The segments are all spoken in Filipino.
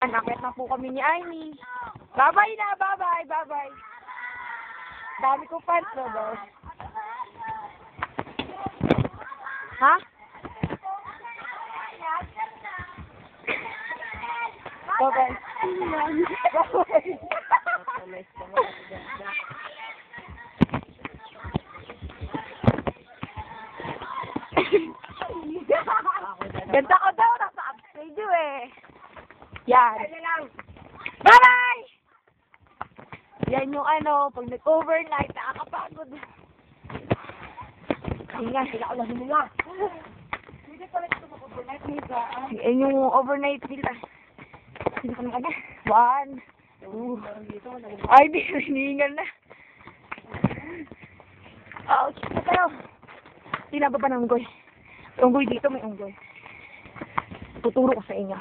Nakit na po kami ni Aimee. Bye-bye na, bye-bye, bye-bye. Dami ko pants, bro. Ha? Bye-bye. Ganda ko daw, nasa upstage eh. Yan. Bye-bye! Yan yung ano, pag nag-overnight, nakakapagod. Hinga, sila ko lang hinga. Hindi pala ito mag-overnight, Miga. Yan yung overnight nila. Hindi ko naman na. 1, 2. Ay, di, hinihingal na. Ouch, pero, tinababa ng unggoy. Unggoy dito, may unggoy. Tuturo ko sa inyo.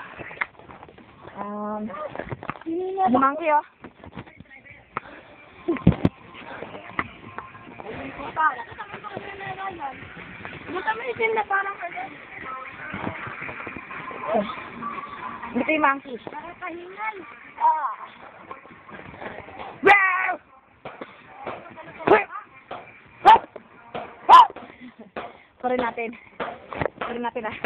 Bumangki, oh. Buta mo isin na parang ito yung monkey. Nakakahingal. Wow! Sorry natin. Sorry natin, ah.